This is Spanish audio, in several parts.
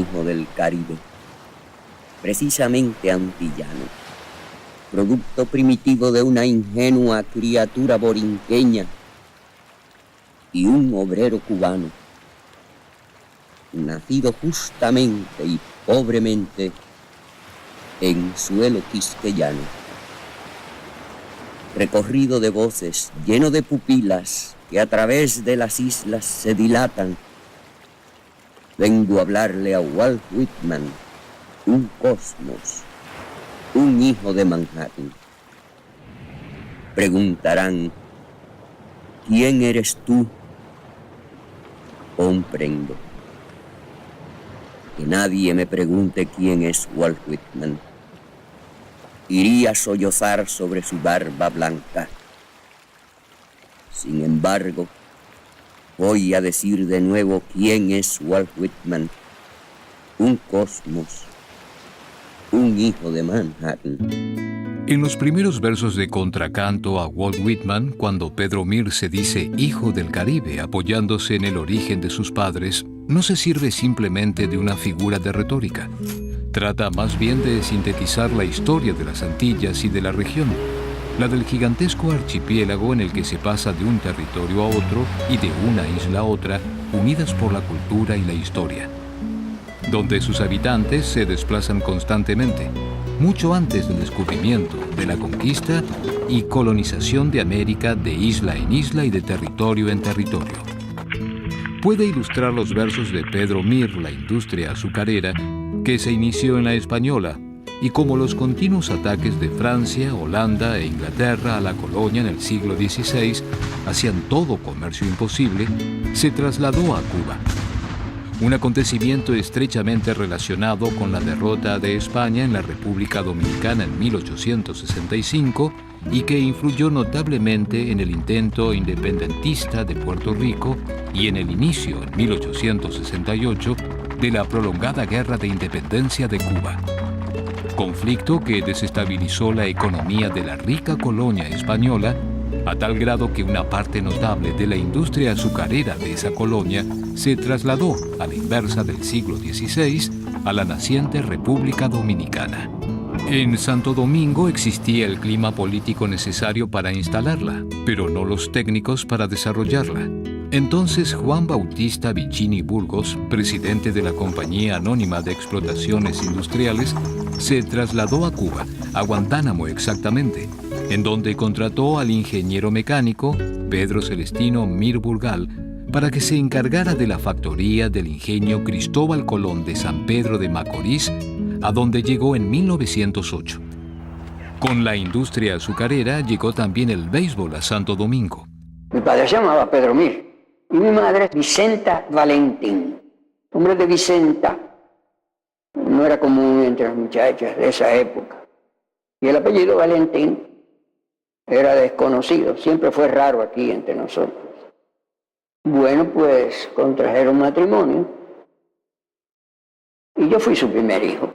hijo del Caribe, precisamente antillano, producto primitivo de una ingenua criatura borinqueña y un obrero cubano, nacido justamente y pobremente en suelo quisqueyano. Recorrido de voces lleno de pupilas que a través de las islas se dilatan, vengo a hablarle a Walt Whitman, un cosmos, un hijo de Manhattan. Preguntarán, ¿quién eres tú? Comprendo. Que nadie me pregunte quién es Walt Whitman. Iría a sollozar sobre su barba blanca. Sin embargo, voy a decir de nuevo quién es Walt Whitman. Un cosmos, un hijo de Manhattan. En los primeros versos de Contracanto a Walt Whitman, cuando Pedro Mir se dice hijo del Caribe apoyándose en el origen de sus padres, no se sirve simplemente de una figura de retórica. Trata más bien de sintetizar la historia de las Antillas y de la región, la del gigantesco archipiélago en el que se pasa de un territorio a otro y de una isla a otra, unidas por la cultura y la historia, donde sus habitantes se desplazan constantemente, mucho antes del descubrimiento, de la conquista y colonización de América de isla en isla y de territorio en territorio. Puede ilustrar los versos de Pedro Mir, La industria azucarera, que se inició en la Española, y como los continuos ataques de Francia, Holanda e Inglaterra a la colonia en el siglo XVI hacían todo comercio imposible, se trasladó a Cuba. Un acontecimiento estrechamente relacionado con la derrota de España en la República Dominicana en 1865 y que influyó notablemente en el intento independentista de Puerto Rico y en el inicio, en 1868, de la prolongada Guerra de Independencia de Cuba. Conflicto que desestabilizó la economía de la rica colonia española a tal grado que una parte notable de la industria azucarera de esa colonia se trasladó a la inversa del siglo XVI a la naciente República Dominicana. En Santo Domingo existía el clima político necesario para instalarla, pero no los técnicos para desarrollarla. Entonces Juan Bautista Vicini Burgos, presidente de la Compañía Anónima de Explotaciones Industriales, se trasladó a Cuba, a Guantánamo exactamente, en donde contrató al ingeniero mecánico Pedro Celestino Mir Burgal para que se encargara de la factoría del ingenio Cristóbal Colón de San Pedro de Macorís, a donde llegó en 1908. Con la industria azucarera llegó también el béisbol a Santo Domingo. Mi padre se llamaba Pedro Mir y mi madre Vicenta Valentín. Hombre de Vicenta no era común entre las muchachas de esa época. Y el apellido Valentín era desconocido, siempre fue raro aquí entre nosotros. Bueno, pues contrajeron matrimonio y yo fui su primer hijo.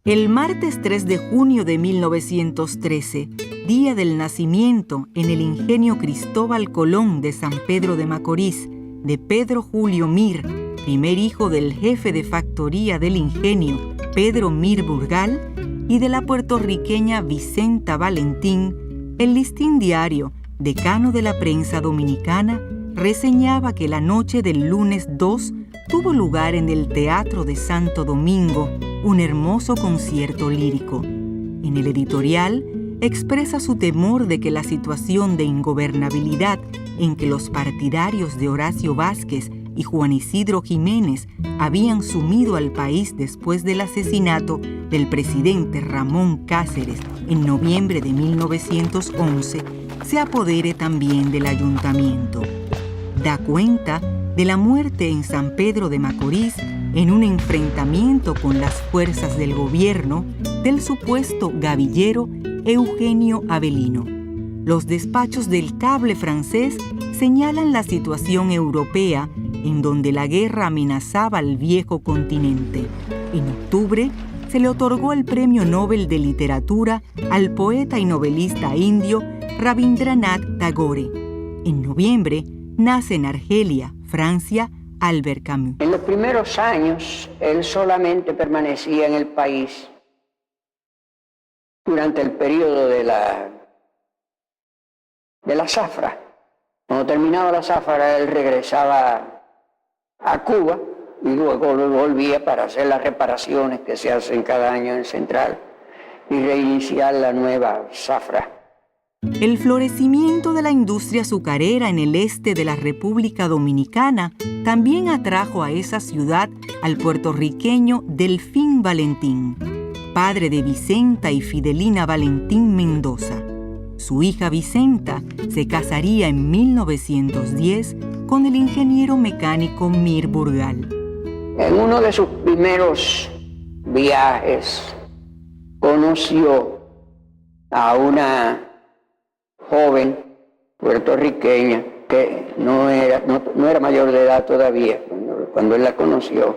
El martes 3 de junio de 1913, día del nacimiento en el ingenio Cristóbal Colón de San Pedro de Macorís, de Pedro Julio Mir, primer hijo del jefe de factoría del ingenio, Pedro Mir Burgal, y de la puertorriqueña Vicenta Valentín, el Listín Diario, decano de la prensa dominicana, reseñaba que la noche del lunes 2 tuvo lugar en el Teatro de Santo Domingo un hermoso concierto lírico. En el editorial expresa su temor de que la situación de ingobernabilidad en que los partidarios de Horacio Vázquez y Juan Isidro Jiménez habían sumido al país después del asesinato del presidente Ramón Cáceres en noviembre de 1911 se apodere también del ayuntamiento. Da cuenta de la muerte en San Pedro de Macorís en un enfrentamiento con las fuerzas del gobierno del supuesto gavillero Eugenio Avelino. Los despachos del cable francés señalan la situación europea en donde la guerra amenazaba al viejo continente. En octubre se le otorgó el Premio Nobel de Literatura al poeta y novelista indio Rabindranath Tagore. En noviembre nace en Argelia, Francia, Albert Camus. En los primeros años, él solamente permanecía en el país durante el periodo de la zafra. Cuando terminaba la zafra, él regresaba a Cuba y luego volvía para hacer las reparaciones que se hacen cada año en Central y reiniciar la nueva zafra. El florecimiento de la industria azucarera en el este de la República Dominicana también atrajo a esa ciudad al puertorriqueño Delfín Valentín, padre de Vicenta y Fidelina Valentín Mendoza. Su hija Vicenta se casaría en 1910 con el ingeniero mecánico Mir Burgal. En uno de sus primeros viajes conoció a una joven puertorriqueña que no era mayor de edad todavía cuando él la conoció.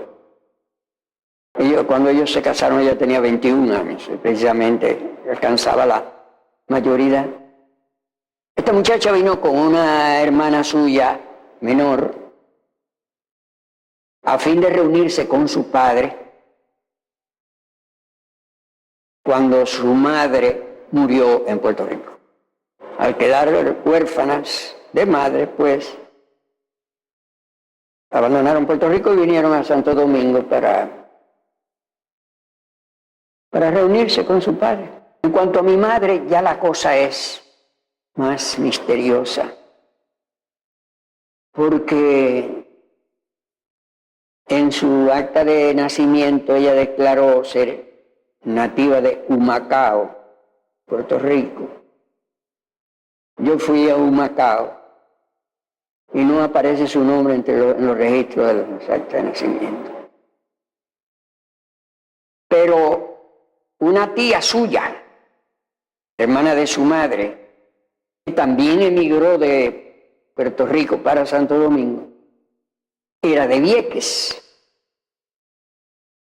Cuando ellos se casaron ella tenía 21 años, precisamente alcanzaba la mayoría. Esta muchacha vino con una hermana suya menor a fin de reunirse con su padre cuando su madre murió en Puerto Rico. Al quedar huérfanas de madre, pues, abandonaron Puerto Rico y vinieron a Santo Domingo para reunirse con su padre. En cuanto a mi madre, ya la cosa es más misteriosa, porque en su acta de nacimiento ella declaró ser nativa de Humacao, Puerto Rico. Yo fui a Humacao y no aparece su nombre en los registros de los actas de nacimiento. Pero una tía suya, hermana de su madre, que también emigró de Puerto Rico para Santo Domingo, era de Vieques.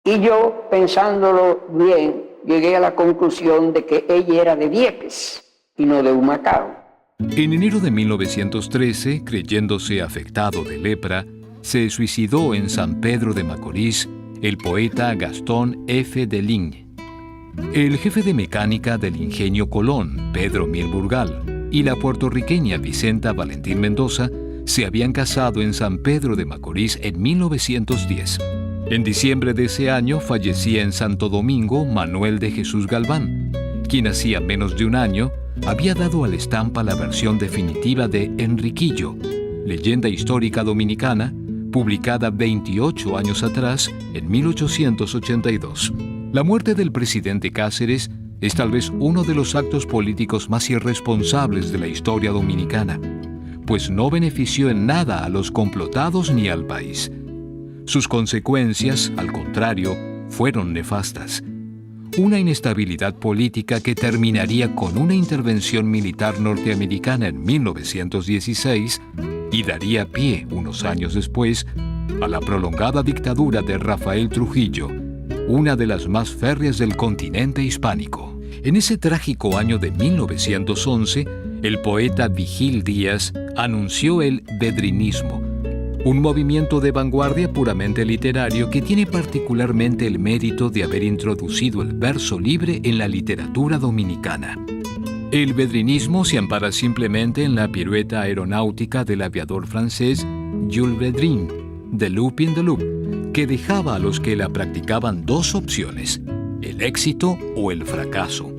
Y yo, pensándolo bien, llegué a la conclusión de que ella era de Vieques y no de Humacao. En enero de 1913, creyéndose afectado de lepra, se suicidó en San Pedro de Macorís el poeta Gastón F. Deligne. El jefe de mecánica del Ingenio Colón, Pedro Mir Burgal, y la puertorriqueña Vicenta Valentín Mendoza se habían casado en San Pedro de Macorís en 1910. En diciembre de ese año fallecía en Santo Domingo Manuel de Jesús Galván, quien hacía menos de un año había dado a la estampa la versión definitiva de Enriquillo, leyenda histórica dominicana, publicada 28 años atrás, en 1882. La muerte del presidente Cáceres es tal vez uno de los actos políticos más irresponsables de la historia dominicana, pues no benefició en nada a los complotados ni al país. Sus consecuencias, al contrario, fueron nefastas. Una inestabilidad política que terminaría con una intervención militar norteamericana en 1916 y daría pie, unos años después, a la prolongada dictadura de Rafael Trujillo, una de las más férreas del continente hispánico. En ese trágico año de 1911, el poeta Vigil Díaz anunció el vedrinismo, un movimiento de vanguardia puramente literario que tiene particularmente el mérito de haber introducido el verso libre en la literatura dominicana. El vedrinismo se ampara simplemente en la pirueta aeronáutica del aviador francés Jules Védrine, de Loop in the Loop, que dejaba a los que la practicaban dos opciones, el éxito o el fracaso.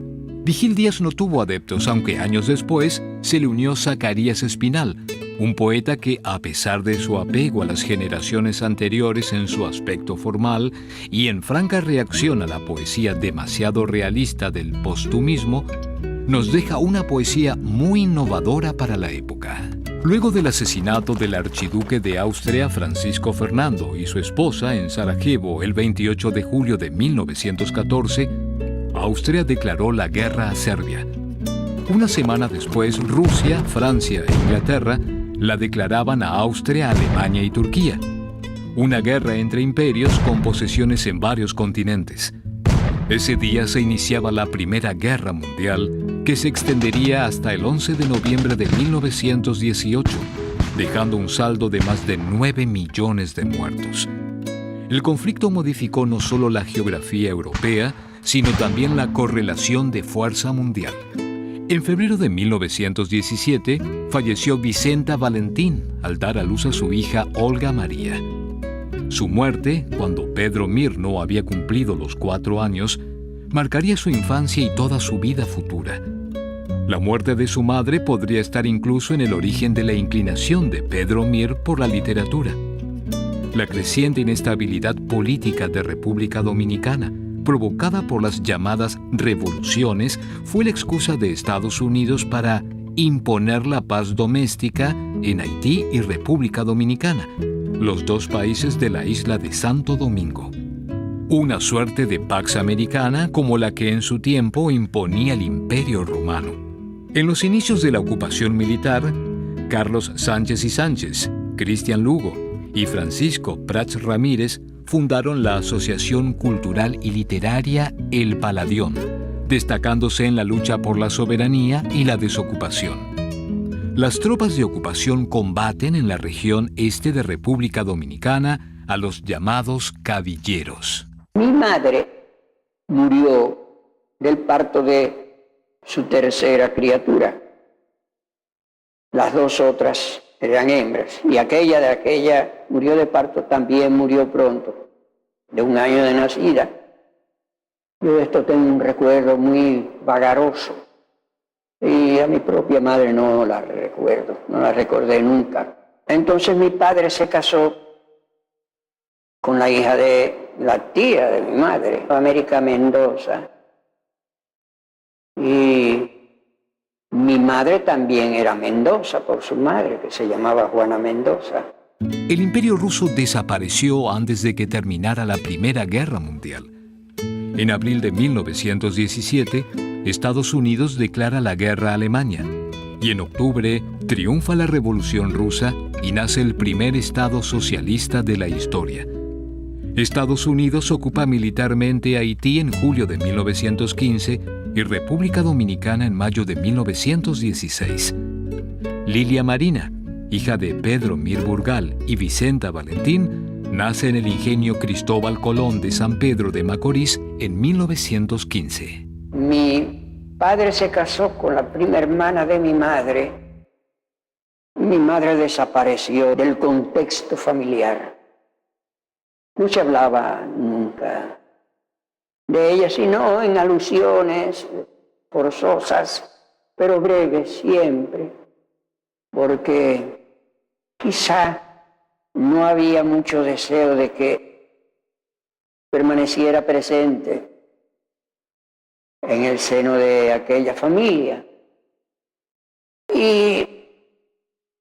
Vigil Díaz no tuvo adeptos, aunque años después se le unió Zacarías Espinal, un poeta que, a pesar de su apego a las generaciones anteriores en su aspecto formal y en franca reacción a la poesía demasiado realista del postumismo, nos deja una poesía muy innovadora para la época. Luego del asesinato del archiduque de Austria Francisco Fernando y su esposa en Sarajevo el 28 de julio de 1914, Austria declaró la guerra a Serbia. Una semana después, Rusia, Francia e Inglaterra la declaraban a Austria, Alemania y Turquía. Una guerra entre imperios con posesiones en varios continentes. Ese día se iniciaba la Primera Guerra Mundial, que se extendería hasta el 11 de noviembre de 1918, dejando un saldo de más de 9 millones de muertos. El conflicto modificó no solo la geografía europea, sino también la correlación de fuerza mundial. En febrero de 1917 falleció Vicenta Valentín al dar a luz a su hija Olga María. Su muerte, cuando Pedro Mir no había cumplido los 4 años, marcaría su infancia y toda su vida futura. La muerte de su madre podría estar incluso en el origen de la inclinación de Pedro Mir por la literatura. La creciente inestabilidad política de República Dominicana, provocada por las llamadas revoluciones, fue la excusa de Estados Unidos para imponer la paz doméstica en Haití y República Dominicana, los dos países de la isla de Santo Domingo. Una suerte de Pax Americana como la que en su tiempo imponía el Imperio Romano. En los inicios de la ocupación militar, Carlos Sánchez y Sánchez, Cristian Lugo y Francisco Prats Ramírez fundaron la Asociación Cultural y Literaria El Paladión, destacándose en la lucha por la soberanía y la desocupación. Las tropas de ocupación combaten en la región este de República Dominicana a los llamados cabilleros. Mi madre murió del parto de su tercera criatura. Las 2 otras eran hembras, y aquella murió de parto, también murió pronto, de 1 año de nacida. Yo de esto tengo un recuerdo muy vagaroso, y a mi propia madre no la recuerdo, no la recordé nunca. Entonces mi padre se casó con la hija de la tía de mi madre, América Mendoza, y mi madre también era Mendoza por su madre, que se llamaba Juana Mendoza. El Imperio ruso desapareció antes de que terminara la Primera Guerra Mundial. En abril de 1917, Estados Unidos declara la guerra a Alemania, y en octubre triunfa la Revolución Rusa y nace el primer Estado socialista de la historia. Estados Unidos ocupa militarmente Haití en julio de 1915 y República Dominicana en mayo de 1916. Lilia Marina, hija de Pedro Mir Burgal y Vicenta Valentín, nace en el ingenio Cristóbal Colón de San Pedro de Macorís en 1915. Mi padre se casó con la prima hermana de mi madre. Mi madre desapareció del contexto familiar. No se hablaba nunca de ella, sino en alusiones forzosas, pero breves siempre, porque quizá no había mucho deseo de que permaneciera presente en el seno de aquella familia. Y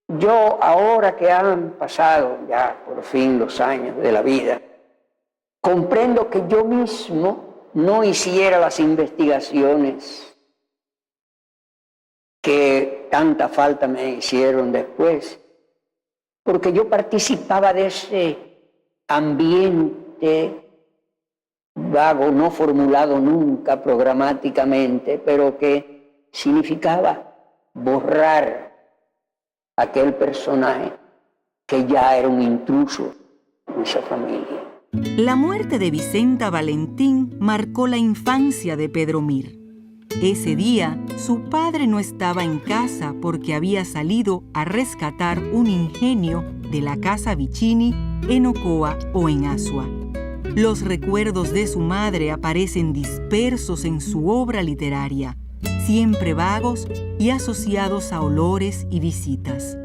yo, ahora que han pasado ya por fin los años de la vida, comprendo que yo mismo no hiciera las investigaciones que tanta falta me hicieron después, porque yo participaba de ese ambiente vago, no formulado nunca programáticamente, pero que significaba borrar aquel personaje que ya era un intruso en esa familia. La muerte de Vicenta Valentín marcó la infancia de Pedro Mir. Ese día, su padre no estaba en casa porque había salido a rescatar un ingenio de la Casa Vicini en Ocoa o en Asua. Los recuerdos de su madre aparecen dispersos en su obra literaria, siempre vagos y asociados a olores y visitas.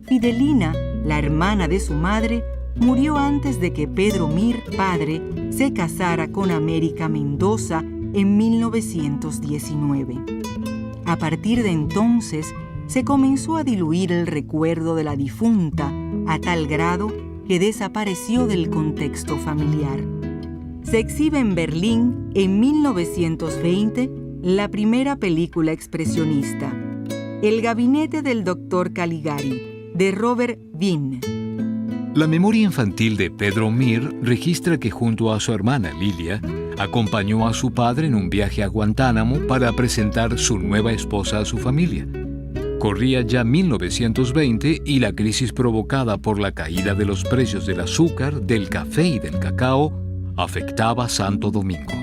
Fidelina, la hermana de su madre, murió antes de que Pedro Mir, padre, se casara con América Mendoza en 1919. A partir de entonces, se comenzó a diluir el recuerdo de la difunta a tal grado que desapareció del contexto familiar. Se exhibe en Berlín en 1920 la primera película expresionista, El gabinete del Dr. Caligari, de Robert Wiene. La memoria infantil de Pedro Mir registra que junto a su hermana Lilia, acompañó a su padre en un viaje a Guantánamo para presentar su nueva esposa a su familia. Corría ya 1920 y la crisis provocada por la caída de los precios del azúcar, del café y del cacao afectaba a Santo Domingo.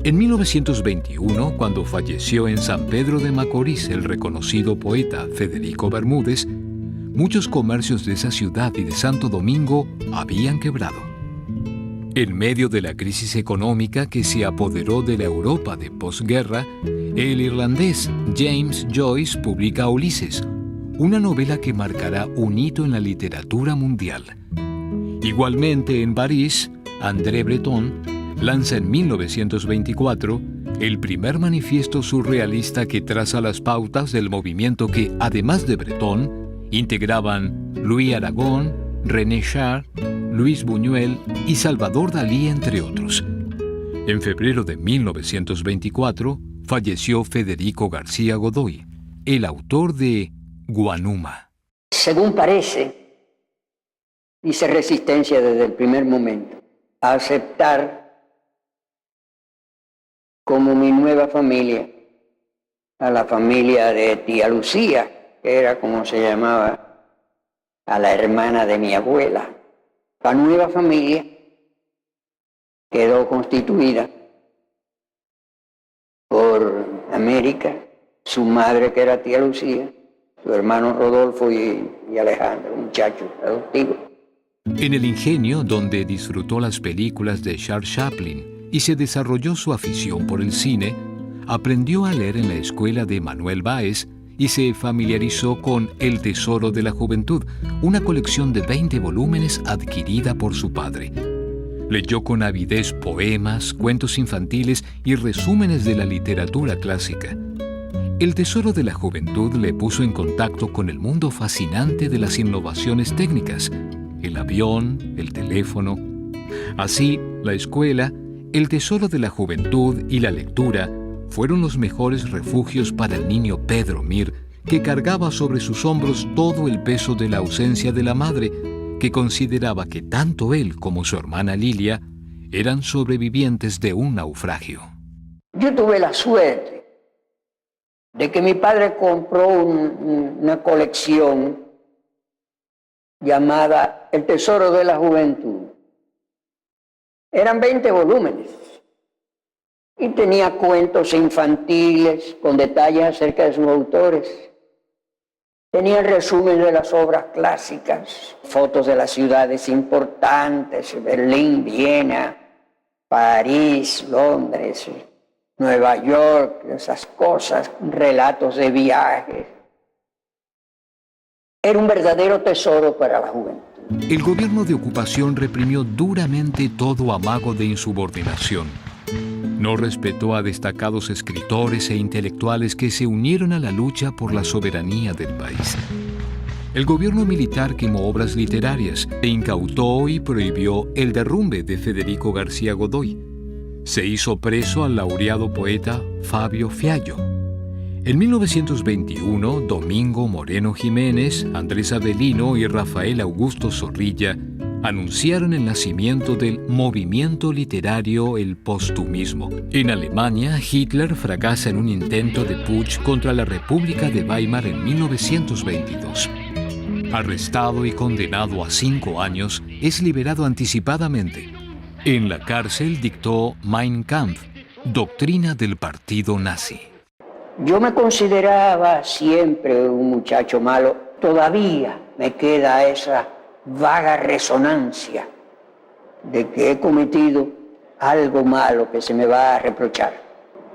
En 1921, cuando falleció en San Pedro de Macorís el reconocido poeta Federico Bermúdez, muchos comercios de esa ciudad y de Santo Domingo habían quebrado. En medio de la crisis económica que se apoderó de la Europa de posguerra, el irlandés James Joyce publica Ulises, una novela que marcará un hito en la literatura mundial. Igualmente en París, André Breton lanza en 1924 el primer manifiesto surrealista que traza las pautas del movimiento que, además de Breton, integraban Louis Aragon, René Char, Luis Buñuel y Salvador Dalí, entre otros. En febrero de 1924 falleció Federico García Godoy, el autor de Guanuma. Según parece, hice resistencia desde el primer momento a aceptar como mi nueva familia a la familia de tía Lucía, que era como se llamaba a la hermana de mi abuela. La nueva familia quedó constituida por América, su madre que era tía Lucía, su hermano Rodolfo y Alejandro, muchachos adoptivos. En el ingenio, donde disfrutó las películas de Charles Chaplin y se desarrolló su afición por el cine, aprendió a leer en la escuela de Manuel Báez y se familiarizó con El Tesoro de la Juventud, una colección de 20 volúmenes adquirida por su padre. Leyó con avidez poemas, cuentos infantiles y resúmenes de la literatura clásica. El Tesoro de la Juventud le puso en contacto con el mundo fascinante de las innovaciones técnicas, el avión, el teléfono. Así, la escuela, El Tesoro de la Juventud y la lectura fueron los mejores refugios para el niño Pedro Mir, que cargaba sobre sus hombros todo el peso de la ausencia de la madre, que consideraba que tanto él como su hermana Lilia eran sobrevivientes de un naufragio. Yo tuve la suerte de que mi padre compró una colección llamada El Tesoro de la Juventud. Eran 20 volúmenes y tenía cuentos infantiles con detalles acerca de sus autores. Tenía resumen de las obras clásicas, fotos de las ciudades importantes, Berlín, Viena, París, Londres, Nueva York, esas cosas, relatos de viajes. Era un verdadero tesoro para la juventud. El gobierno de ocupación reprimió duramente todo amago de insubordinación. No respetó a destacados escritores e intelectuales que se unieron a la lucha por la soberanía del país. El gobierno militar quemó obras literarias e incautó y prohibió El Derrumbe de Federico García Godoy. Se hizo preso al laureado poeta Fabio Fiallo. En 1921, Domingo Moreno Jiménez, Andrés Avelino y Rafael Augusto Zorrilla anunciaron el nacimiento del movimiento literario El Postumismo. En Alemania, Hitler fracasa en un intento de putsch contra la República de Weimar en 1922. Arrestado y condenado a 5 años, es liberado anticipadamente. En la cárcel dictó Mein Kampf, doctrina del partido nazi. Yo me consideraba siempre un muchacho malo. Todavía me queda esa vaga resonancia de que he cometido algo malo que se me va a reprochar,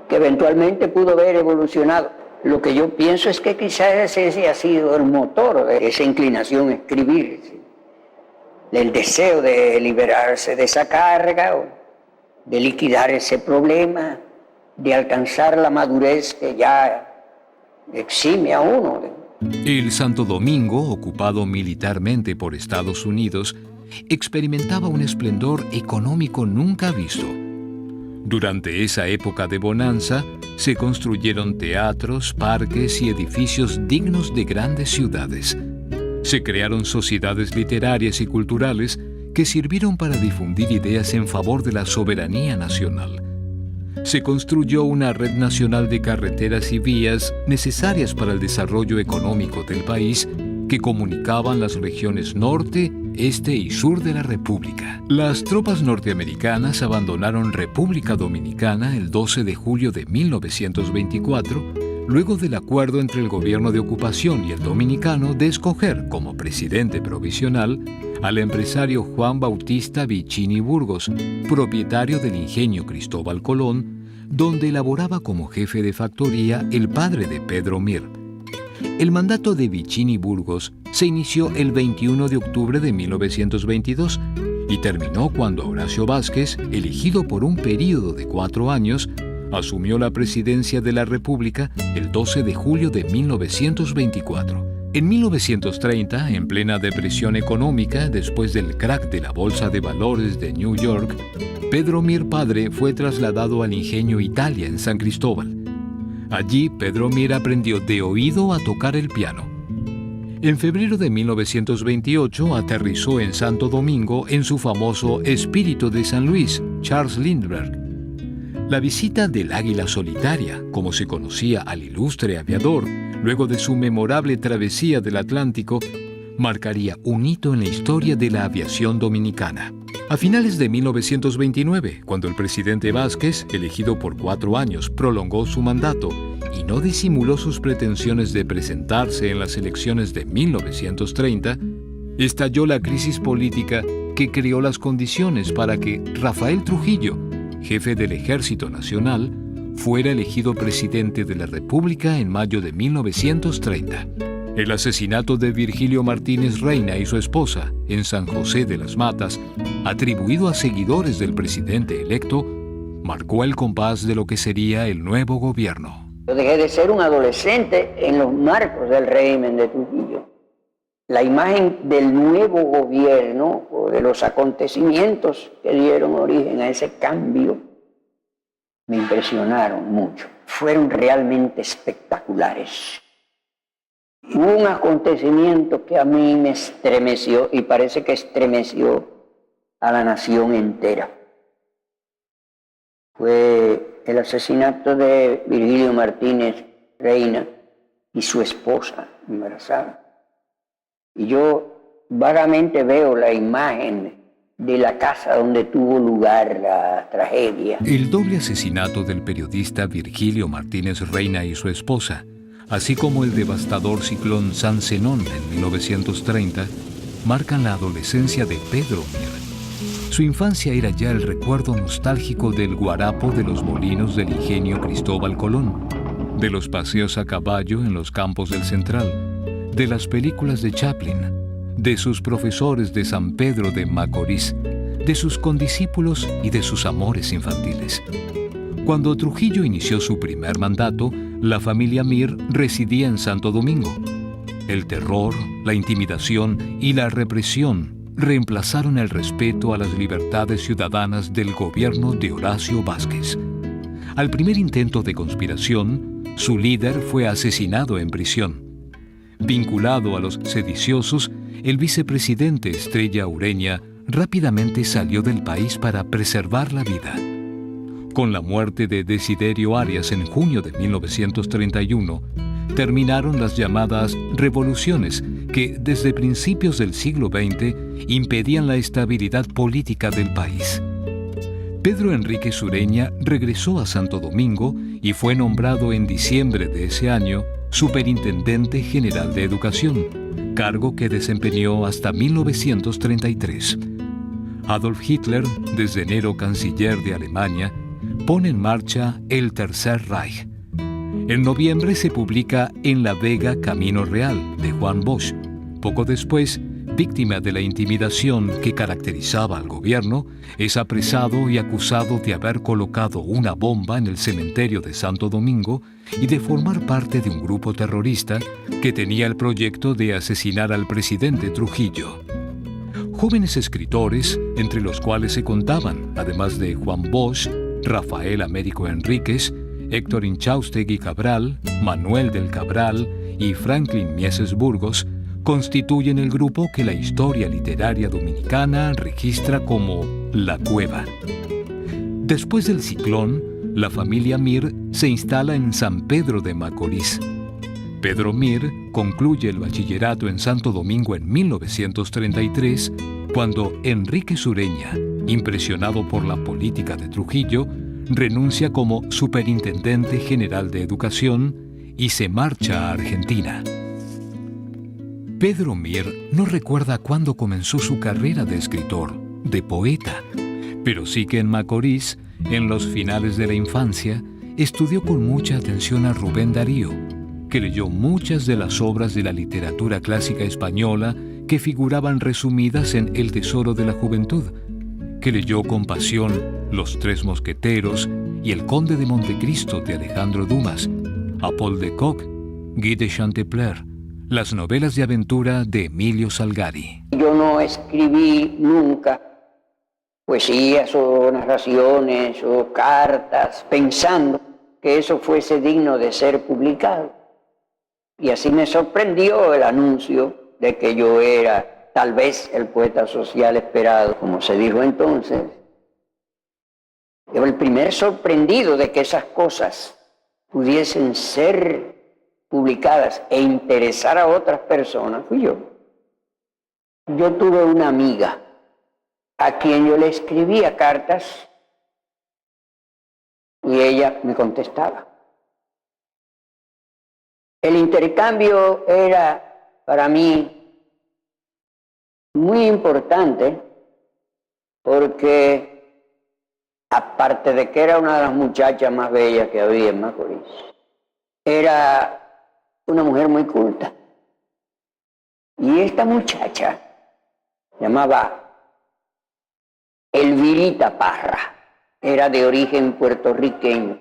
que eventualmente pudo haber evolucionado. Lo que yo pienso es que quizás ese ha sido el motor de esa inclinación a escribir, el deseo de liberarse de esa carga, o de liquidar ese problema, de alcanzar la madurez que ya exime a uno. El Santo Domingo, ocupado militarmente por Estados Unidos, experimentaba un esplendor económico nunca visto. Durante esa época de bonanza, se construyeron teatros, parques y edificios dignos de grandes ciudades. Se crearon sociedades literarias y culturales que sirvieron para difundir ideas en favor de la soberanía nacional. se construyó una red nacional de carreteras y vías necesarias para el desarrollo económico del país que comunicaban las regiones norte, este y sur de la República. Las tropas norteamericanas abandonaron República Dominicana el 12 de julio de 1924, luego del acuerdo entre el gobierno de ocupación y el dominicano de escoger como presidente provisional al empresario Juan Bautista Vicini Burgos, propietario del ingenio Cristóbal Colón, donde elaboraba como jefe de factoría el padre de Pedro Mir. El mandato de Vicini Burgos se inició el 21 de octubre de 1922 y terminó cuando Horacio Vázquez, elegido por un período de 4 años, asumió la presidencia de la República el 12 de julio de 1924. En 1930, en plena depresión económica después del crack de la Bolsa de Valores de New York, Pedro Mir padre fue trasladado al ingenio Italia en San Cristóbal. Allí, Pedro Mir aprendió de oído a tocar el piano. En febrero de 1928 aterrizó en Santo Domingo en su famoso Espíritu de San Luis, Charles Lindbergh. La visita del Águila Solitaria, como se conocía al ilustre aviador, luego de su memorable travesía del Atlántico, marcaría un hito en la historia de la aviación dominicana. A finales de 1929, cuando el presidente Vázquez, elegido por 4 años, prolongó su mandato y no disimuló sus pretensiones de presentarse en las elecciones de 1930, estalló la crisis política que creó las condiciones para que Rafael Trujillo, jefe del Ejército Nacional, fuera elegido presidente de la República en mayo de 1930. El asesinato de Virgilio Martínez Reina y su esposa en San José de las Matas, atribuido a seguidores del presidente electo, marcó el compás de lo que sería el nuevo gobierno. Yo dejé de ser un adolescente en los marcos del régimen de Trujillo. La imagen del nuevo gobierno o de los acontecimientos que dieron origen a ese cambio me impresionaron mucho. Fueron realmente espectaculares. Hubo un acontecimiento que a mí me estremeció y parece que estremeció a la nación entera. Fue el asesinato de Virgilio Martínez Reina y su esposa embarazada. Y yo vagamente veo la imagen de la casa donde tuvo lugar la tragedia. El doble asesinato del periodista Virgilio Martínez Reina y su esposa, así como el devastador ciclón San Zenón en 1930, marcan la adolescencia de Pedro Mir. Su infancia era ya el recuerdo nostálgico del guarapo de los molinos del ingenio Cristóbal Colón, de los paseos a caballo en los campos del Central, de las películas de Chaplin, de sus profesores de San Pedro de Macorís, de sus condiscípulos y de sus amores infantiles. Cuando Trujillo inició su primer mandato, la familia Mir residía en Santo Domingo. El terror, la intimidación y la represión reemplazaron el respeto a las libertades ciudadanas del gobierno de Horacio Vázquez. Al primer intento de conspiración, su líder fue asesinado en prisión. Vinculado a los sediciosos, el vicepresidente Estrella Ureña rápidamente salió del país para preservar la vida. Con la muerte de Desiderio Arias en junio de 1931, terminaron las llamadas revoluciones que desde principios del siglo XX impedían la estabilidad política del país. Pedro Enrique Ureña regresó a Santo Domingo y fue nombrado en diciembre de ese año Superintendente General de Educación, cargo que desempeñó hasta 1933. Adolf Hitler, desde enero canciller de Alemania, pone en marcha el Tercer Reich. En noviembre se publica En la Vega Camino Real, de Juan Bosch. Poco después, víctima de la intimidación que caracterizaba al gobierno, es apresado y acusado de haber colocado una bomba en el cementerio de Santo Domingo y de formar parte de un grupo terrorista que tenía el proyecto de asesinar al presidente Trujillo. Jóvenes escritores, entre los cuales se contaban, además de Juan Bosch, Rafael Américo Enríquez, Héctor Inchaustegui Cabral, Manuel del Cabral y Franklin Mieses Burgos, constituyen el grupo que la historia literaria dominicana registra como La Cueva. Después del ciclón, la familia Mir se instala en San Pedro de Macorís. Pedro Mir concluye el bachillerato en Santo Domingo en 1933, cuando Enrique Sureña, impresionado por la política de Trujillo, renuncia como Superintendente General de Educación y se marcha a Argentina. Pedro Mir no recuerda cuándo comenzó su carrera de escritor, de poeta, pero sí que en Macorís, en los finales de la infancia, estudió con mucha atención a Rubén Darío, que leyó muchas de las obras de la literatura clásica española que figuraban resumidas en El Tesoro de la Juventud, que leyó con pasión Los Tres Mosqueteros y El Conde de Montecristo de Alejandro Dumas, a Paul de Kock, Guy de Chantepler, las novelas de aventura de Emilio Salgari. Yo no escribí nunca poesías o narraciones o cartas pensando que eso fuese digno de ser publicado. Y así me sorprendió el anuncio de que yo era tal vez el poeta social esperado, como se dijo entonces. Yo el primer sorprendido de que esas cosas pudiesen ser publicadas e interesar a otras personas fui yo. Yo tuve una amiga a quien yo le escribía cartas y ella me contestaba. El intercambio era para mí muy importante porque, aparte de que era una de las muchachas más bellas que había en Macorís, era una mujer muy culta. Y esta muchacha llamaba Elvirita Parra, era de origen puertorriqueño.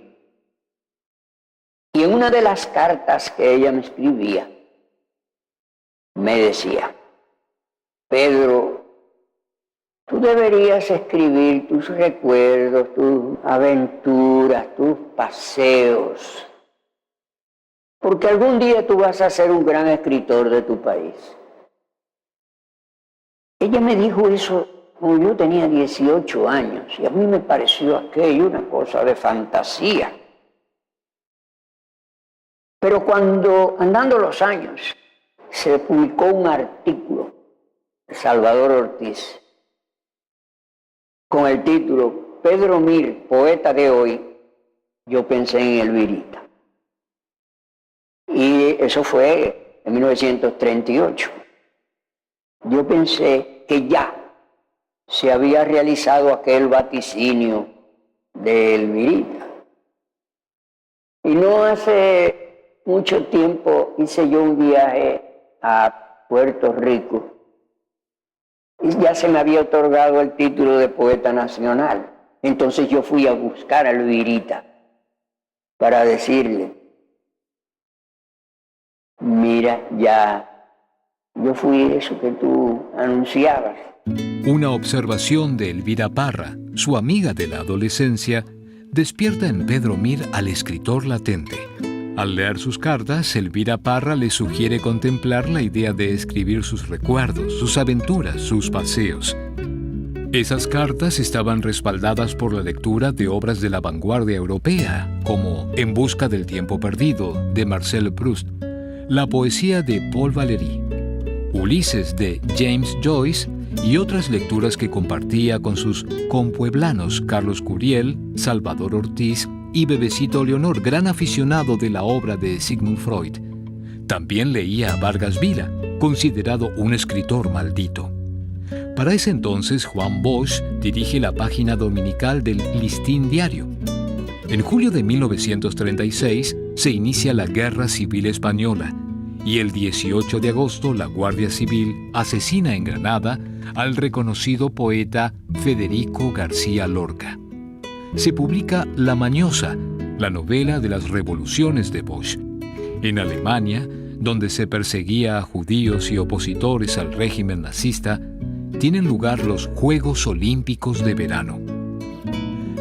Y en una de las cartas que ella me escribía, me decía: Pedro, tú deberías escribir tus recuerdos, tus aventuras, tus paseos, porque algún día tú vas a ser un gran escritor de tu país. Ella me dijo eso cuando yo tenía 18 años y a mí me pareció aquello una cosa de fantasía. Pero cuando, andando los años, se publicó un artículo de Salvador Ortiz con el título Pedro Mir, poeta de hoy, yo pensé en Elvirita. Y eso fue en 1938. Yo pensé que ya se había realizado aquel vaticinio de Elvirita. Y no hace mucho tiempo hice yo un viaje a Puerto Rico y ya se me había otorgado el título de poeta nacional. Entonces yo fui a buscar a Elvirita para decirle: mira, ya yo fui eso que tú anunciabas. Una observación de Elvira Parra, su amiga de la adolescencia, despierta en Pedro Mir al escritor latente. Al leer sus cartas, Elvira Parra le sugiere contemplar la idea de escribir sus recuerdos, sus aventuras, sus paseos. Esas cartas estaban respaldadas por la lectura de obras de la vanguardia europea, como En busca del tiempo perdido, de Marcel Proust, la poesía de Paul Valéry, Ulises de James Joyce y otras lecturas que compartía con sus compueblanos Carlos Curiel, Salvador Ortiz y Bebecito Leonor, gran aficionado de la obra de Sigmund Freud. También leía a Vargas Vila, considerado un escritor maldito. Para ese entonces, Juan Bosch dirige la página dominical del Listín Diario. En julio de 1936 se inicia la Guerra Civil Española y el 18 de agosto la Guardia Civil asesina en Granada al reconocido poeta Federico García Lorca. Se publica La Mañosa, la novela de las revoluciones de Bosch. En Alemania, donde se perseguía a judíos y opositores al régimen nazista, tienen lugar los Juegos Olímpicos de Verano.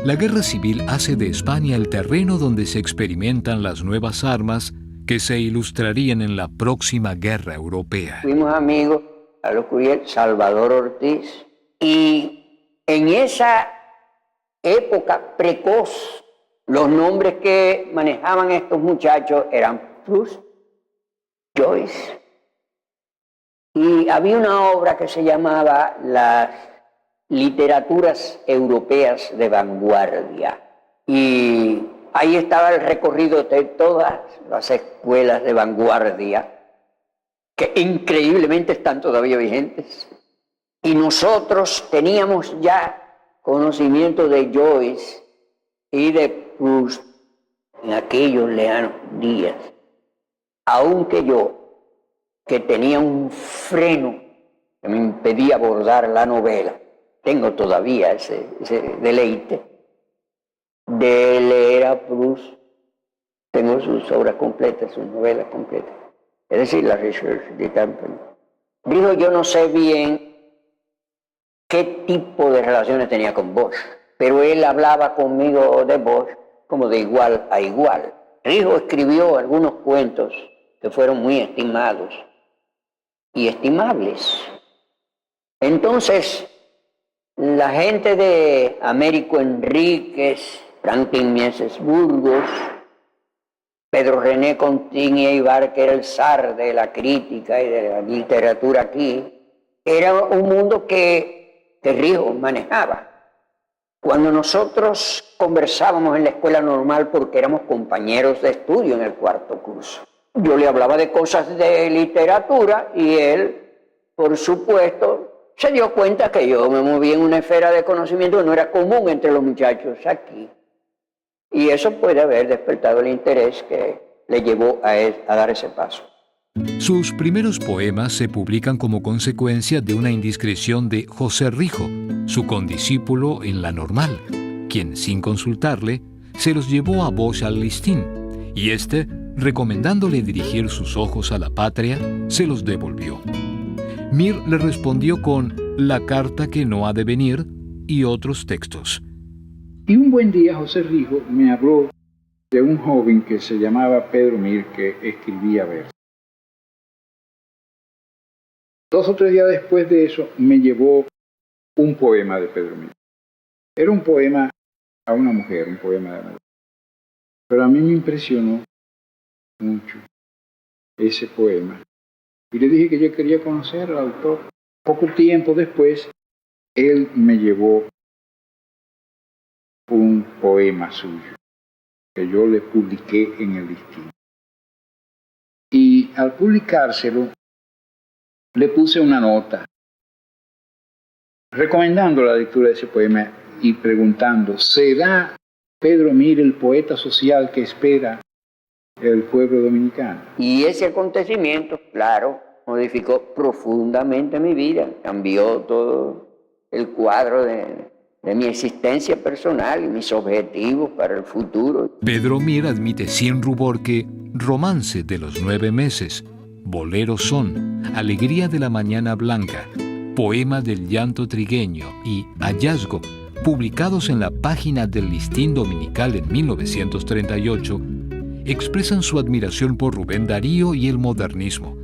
La guerra civil hace de España el terreno donde se experimentan las nuevas armas que se ilustrarían en la próxima guerra europea. Fuimos amigos, Carlos Curiel, Salvador Ortiz, y en esa época precoz Los nombres que manejaban estos muchachos eran Proust, Joyce, y había una obra que se llamaba Las literaturas europeas de vanguardia. Y ahí estaba el recorrido de todas las escuelas de vanguardia, que increíblemente están todavía vigentes. Y nosotros teníamos ya conocimiento de Joyce y de Proust en aquellos lejanos días. Aunque yo, que tenía un freno que me impedía abordar la novela, tengo todavía ese deleite de leer a Proust. Tengo sus obras completas, sus novelas completas. Es decir, la Recherche de Temple. Digo, yo no sé bien qué tipo de relaciones tenía con Bosch, pero él hablaba conmigo de Bosch como de igual a igual. Rijo escribió algunos cuentos que fueron muy estimados y estimables. Entonces, la gente de Américo Enríquez, Franklin Mieses Burgos, Pedro René Contigny Ibar, que era el zar de la crítica y de la literatura aquí, era un mundo que Rijo manejaba. Cuando nosotros conversábamos en la escuela normal, porque éramos compañeros de estudio en el cuarto curso, yo le hablaba de cosas de literatura y él, por supuesto, se dio cuenta que yo me movía en una esfera de conocimiento que no era común entre los muchachos aquí. Y eso puede haber despertado el interés que le llevó a él a dar ese paso. Sus primeros poemas se publican como consecuencia de una indiscreción de José Rijo, su condiscípulo en la Normal, quien, sin consultarle, se los llevó a Bosch al listín, y éste, recomendándole dirigir sus ojos a la patria, se los devolvió. Mir le respondió con La carta que no ha de venir y otros textos. Y un buen día José Rijo me habló de un joven que se llamaba Pedro Mir, que escribía versos. 2 o 3 días después de eso me llevó un poema de Pedro Mir. Era un poema a una mujer, un poema de amor. Pero a mí me impresionó mucho ese poema. Y le dije que yo quería conocer al autor. Poco tiempo después, él me llevó un poema suyo, que yo le publiqué en el listín. Y al publicárselo, le puse una nota, recomendando la lectura de ese poema y preguntando, ¿será Pedro Mir el poeta social que espera el pueblo dominicano? Y ese acontecimiento, claro, modificó profundamente mi vida, cambió todo el cuadro de mi existencia personal y mis objetivos para el futuro. Pedro Mir admite sin rubor que Romance de los 9 meses, Boleros son, Alegría de la mañana blanca, Poema del llanto trigueño y Hallazgo, publicados en la página del Listín Dominical en 1938, expresan su admiración por Rubén Darío y el modernismo.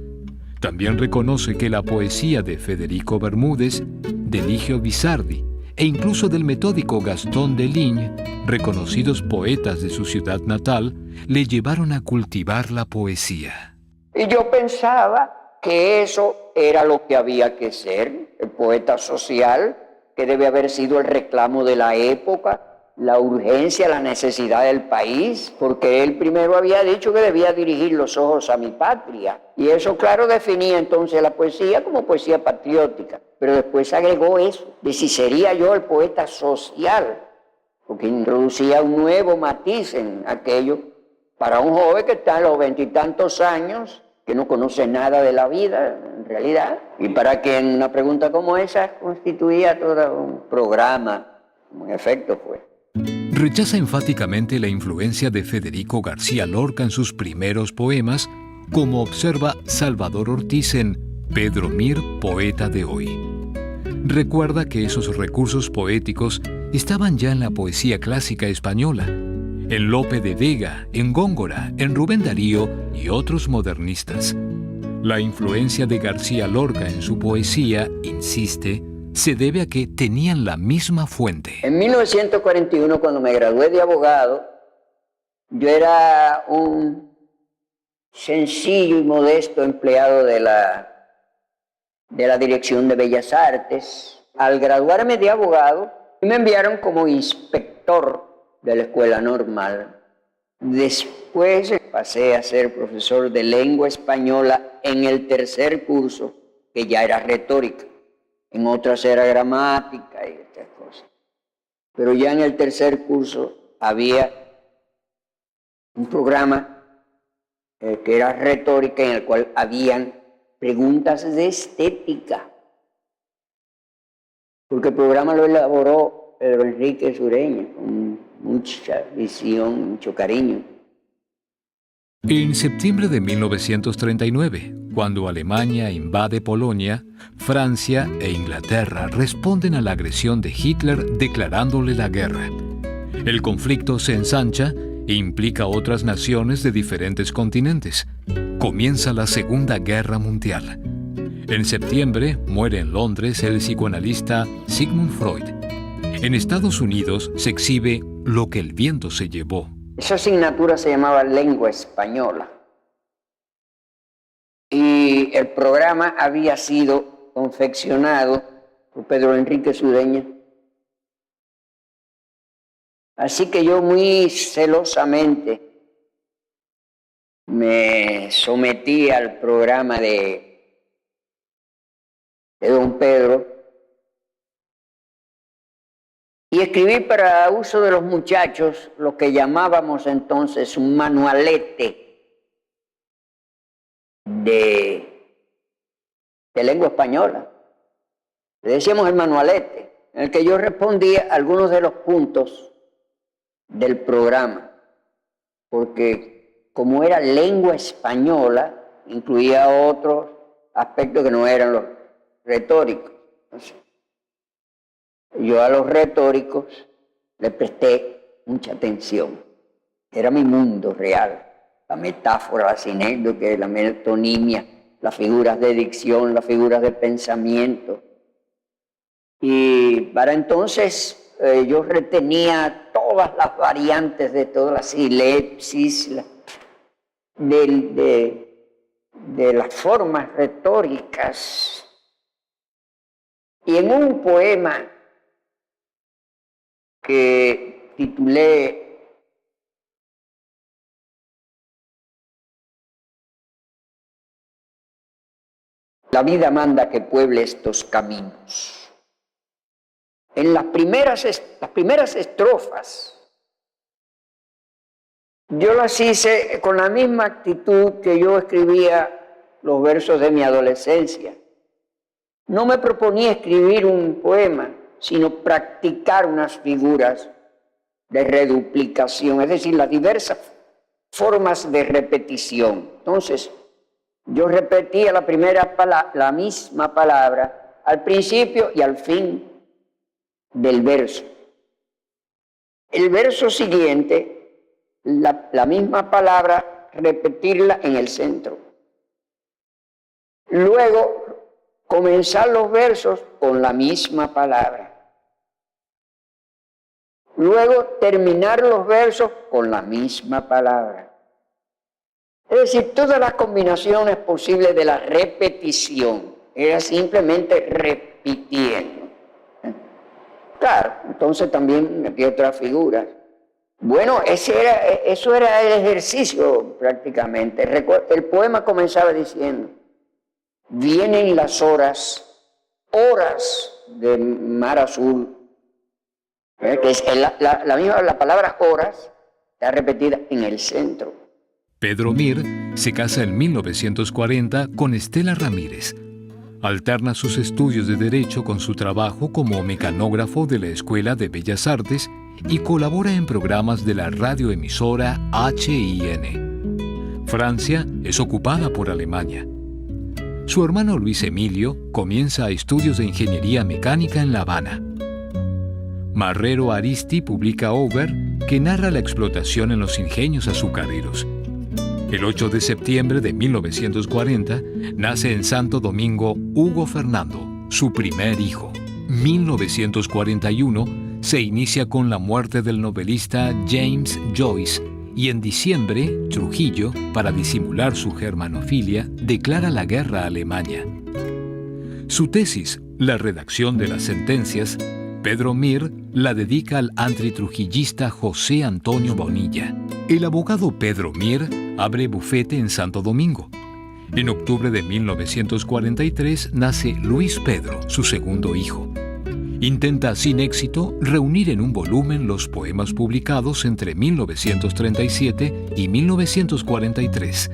También reconoce que la poesía de Federico Bermúdez, de Eligio Bizardi e incluso del metódico Gastón de Ligne, reconocidos poetas de su ciudad natal, le llevaron a cultivar la poesía. Y yo pensaba que eso era lo que había que ser, el poeta social, que debe haber sido el reclamo de la época, la urgencia, la necesidad del país, porque él primero había dicho que debía dirigir los ojos a mi patria. Y eso, claro, definía entonces la poesía como poesía patriótica. Pero después agregó eso, de si sería yo el poeta social, porque introducía un nuevo matiz en aquello para un joven que está a los 20 y tantos años, que no conoce nada de la vida, en realidad, y para quien una pregunta como esa constituía todo un programa, como en efecto fue. Rechaza enfáticamente la influencia de Federico García Lorca en sus primeros poemas, como observa Salvador Ortiz en Pedro Mir, poeta de hoy. Recuerda que esos recursos poéticos estaban ya en la poesía clásica española, en Lope de Vega, en Góngora, en Rubén Darío y otros modernistas. La influencia de García Lorca en su poesía, insiste, se debe a que tenían la misma fuente. En 1941, cuando me gradué de abogado, Yo era un sencillo y modesto empleado de la Dirección de Bellas Artes. Al graduarme de abogado, me enviaron como inspector de la Escuela Normal. Después pasé a ser profesor de lengua española en el tercer curso, que ya era retórica. En otras era gramática y otras cosas. Pero ya en el tercer curso había un programa que era retórica, en el cual habían preguntas de estética. Porque el programa lo elaboró Pedro Enrique Sureña, con mucha visión, mucho cariño. En septiembre de 1939, cuando Alemania invade Polonia, Francia e Inglaterra responden a la agresión de Hitler declarándole la guerra. El conflicto se ensancha e implica a otras naciones de diferentes continentes. Comienza la Segunda Guerra Mundial. En septiembre muere en Londres el psicoanalista Sigmund Freud. En Estados Unidos se exhibe Lo que el viento se llevó. Esa asignatura se llamaba Lengua Española. Y el programa había sido confeccionado por Pedro Enrique Sureña. Así que yo muy celosamente me sometí al programa de don Pedro y escribí para uso de los muchachos lo que llamábamos entonces un manualete de lengua española. Le decíamos el manualete, en el que yo respondía algunos de los puntos del programa, porque como era lengua española, incluía otros aspectos que no eran los retóricos. Entonces, yo a los retóricos le presté mucha atención. Era mi mundo real, la metáfora, la sinécdoque, la metonimia, las figuras de dicción, las figuras de pensamiento. Y para entonces yo retenía todas las variantes de todas las silepsis, de las formas retóricas. Y en un poema que titulé La vida manda que pueble estos caminos. En las primeras estrofas, yo las hice con la misma actitud que yo escribía los versos de mi adolescencia. No me proponía escribir un poema, sino practicar unas figuras de reduplicación, es decir, las diversas formas de repetición. Entonces, yo repetía la misma palabra al principio y al fin del verso. El verso siguiente, la misma palabra, repetirla en el centro. Luego, comenzar los versos con la misma palabra. Luego, terminar los versos con la misma palabra. Es decir, todas las combinaciones posibles de la repetición. Era simplemente repitiendo. Claro, entonces también metí otras figuras. Bueno, eso era el ejercicio prácticamente. El poema comenzaba diciendo: vienen las horas de mar azul. Que es la palabra horas está repetida en el centro. Pedro Mir se casa en 1940 con Estela Ramírez. Alterna sus estudios de Derecho con su trabajo como mecanógrafo de la Escuela de Bellas Artes y colabora en programas de la radioemisora HIN. Francia es ocupada por Alemania. Su hermano Luis Emilio comienza estudios de ingeniería mecánica en La Habana. Marrero Aristi publica Over, que narra la explotación en los ingenios azucareros. El 8 de septiembre de 1940 nace en Santo Domingo Hugo Fernando, su primer hijo. 1941 se inicia con la muerte del novelista James Joyce y en diciembre, Trujillo, para disimular su germanofilia, declara la guerra a Alemania. Su tesis, La redacción de las sentencias, Pedro Mir la dedica al antitrujillista José Antonio Bonilla. El abogado Pedro Mir abre bufete en Santo Domingo. En octubre de 1943 nace Luis Pedro, su segundo hijo. Intenta sin éxito reunir en un volumen los poemas publicados entre 1937 y 1943.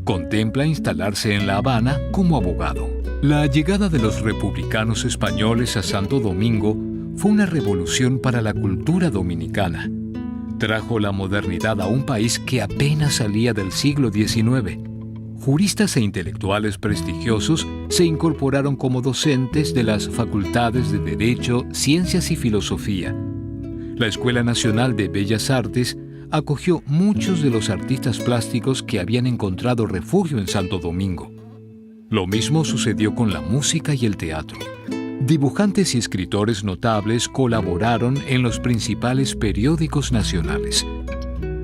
Contempla instalarse en La Habana como abogado. La llegada de los republicanos españoles a Santo Domingo fue una revolución para la cultura dominicana. Trajo la modernidad a un país que apenas salía del siglo XIX. Juristas e intelectuales prestigiosos se incorporaron como docentes de las facultades de Derecho, Ciencias y Filosofía. La Escuela Nacional de Bellas Artes acogió muchos de los artistas plásticos que habían encontrado refugio en Santo Domingo. Lo mismo sucedió con la música y el teatro. Dibujantes y escritores notables colaboraron en los principales periódicos nacionales.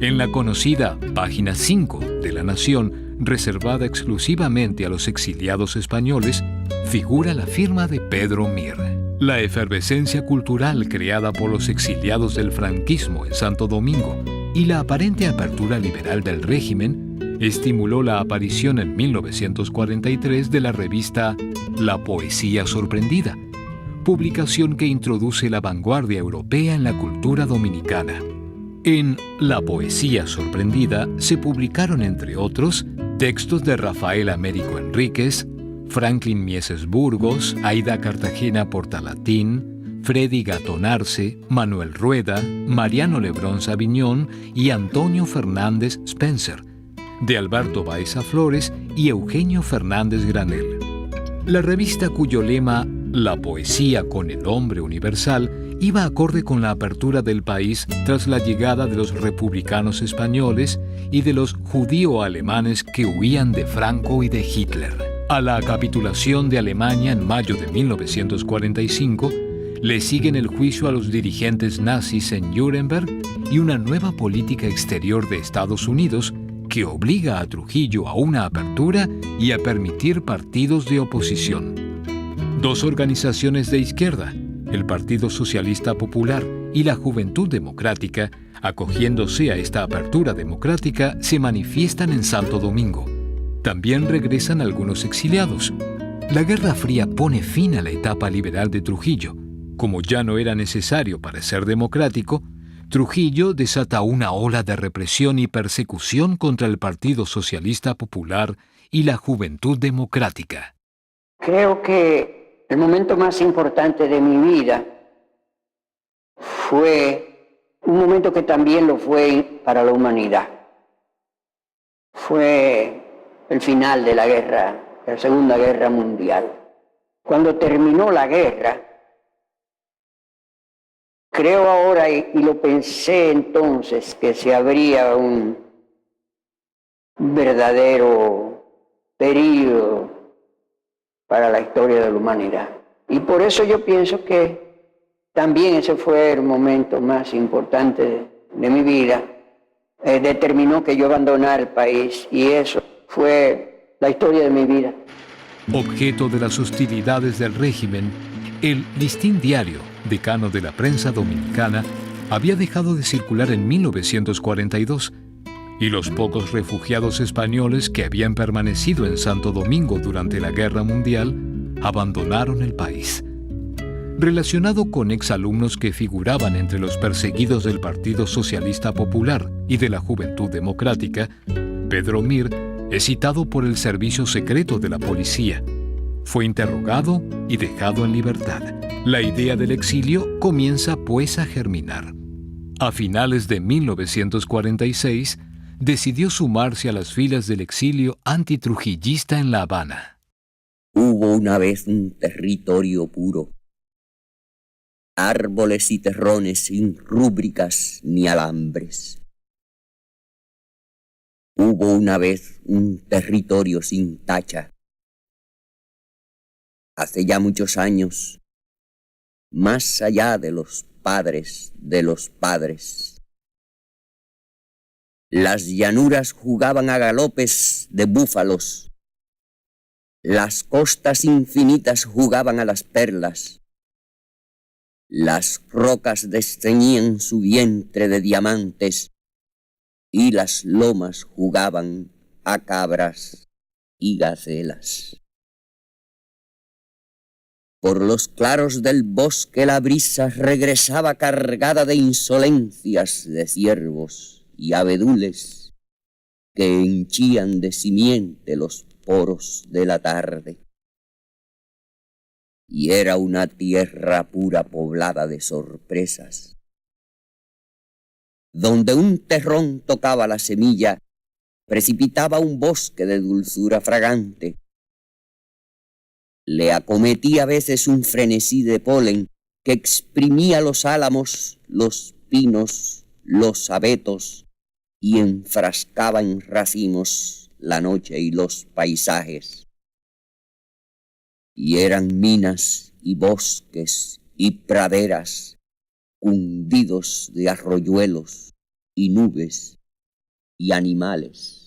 En la conocida Página 5 de La Nación, reservada exclusivamente a los exiliados españoles, figura la firma de Pedro Mir. La efervescencia cultural creada por los exiliados del franquismo en Santo Domingo y la aparente apertura liberal del régimen estimuló la aparición en 1943 de la revista La Poesía Sorprendida, publicación que introduce la vanguardia europea en la cultura dominicana. En La Poesía Sorprendida se publicaron, entre otros, textos de Rafael Américo Enríquez, Franklin Mieses Burgos, Aida Cartagena Portalatín, Freddy Gatonarse, Manuel Rueda, Mariano Lebrón Sabiñón y Antonio Fernández Spencer, de Alberto Baeza Flores y Eugenio Fernández Granel. La revista, cuyo lema La poesía con el hombre universal, iba acorde con la apertura del país tras la llegada de los republicanos españoles y de los judío-alemanes que huían de Franco y de Hitler. A la capitulación de Alemania en mayo de 1945, le siguen el juicio a los dirigentes nazis en Nuremberg y una nueva política exterior de Estados Unidos que obliga a Trujillo a una apertura y a permitir partidos de oposición. Dos organizaciones de izquierda, el Partido Socialista Popular y la Juventud Democrática, acogiéndose a esta apertura democrática, se manifiestan en Santo Domingo. También regresan algunos exiliados. La Guerra Fría pone fin a la etapa liberal de Trujillo. Como ya no era necesario para ser democrático, Trujillo desata una ola de represión y persecución contra el Partido Socialista Popular y la Juventud Democrática. Creo que el momento más importante de mi vida fue un momento que también lo fue para la humanidad. Fue el final de la guerra, de la Segunda Guerra Mundial. Cuando terminó la guerra, creo ahora, y lo pensé entonces, que se abría un verdadero período para la historia de la humanidad. Y por eso yo pienso que también ese fue el momento más importante de mi vida. Determinó que yo abandonara el país y eso fue la historia de mi vida. Objeto de las hostilidades del régimen, el Listín Diario, decano de la prensa dominicana, había dejado de circular en 1942 y los pocos refugiados españoles que habían permanecido en Santo Domingo durante la Guerra Mundial abandonaron el país. Relacionado con exalumnos que figuraban entre los perseguidos del Partido Socialista Popular y de la Juventud Democrática, Pedro Mir es citado por el servicio secreto de la policía. Fue interrogado y dejado en libertad. La idea del exilio comienza pues a germinar. A finales de 1946, decidió sumarse a las filas del exilio antitrujillista en La Habana. Hubo una vez un territorio puro, árboles y terrones sin rúbricas ni alambres. Hubo una vez un territorio sin tacha. Hace ya muchos años, más allá de los padres, Las llanuras jugaban a galopes de búfalos. Las costas infinitas jugaban a las perlas. Las rocas desteñían su vientre de diamantes y las lomas jugaban a cabras y gacelas. Por los claros del bosque la brisa regresaba cargada de insolencias de ciervos y abedules que henchían de simiente los poros de la tarde. Y era una tierra pura poblada de sorpresas. Donde un terrón tocaba la semilla, precipitaba un bosque de dulzura fragante. Le acometía a veces un frenesí de polen que exprimía los álamos, los pinos, los abetos y enfrascaba en racimos la noche y los paisajes. Y eran minas y bosques y praderas hundidos de arroyuelos y nubes y animales.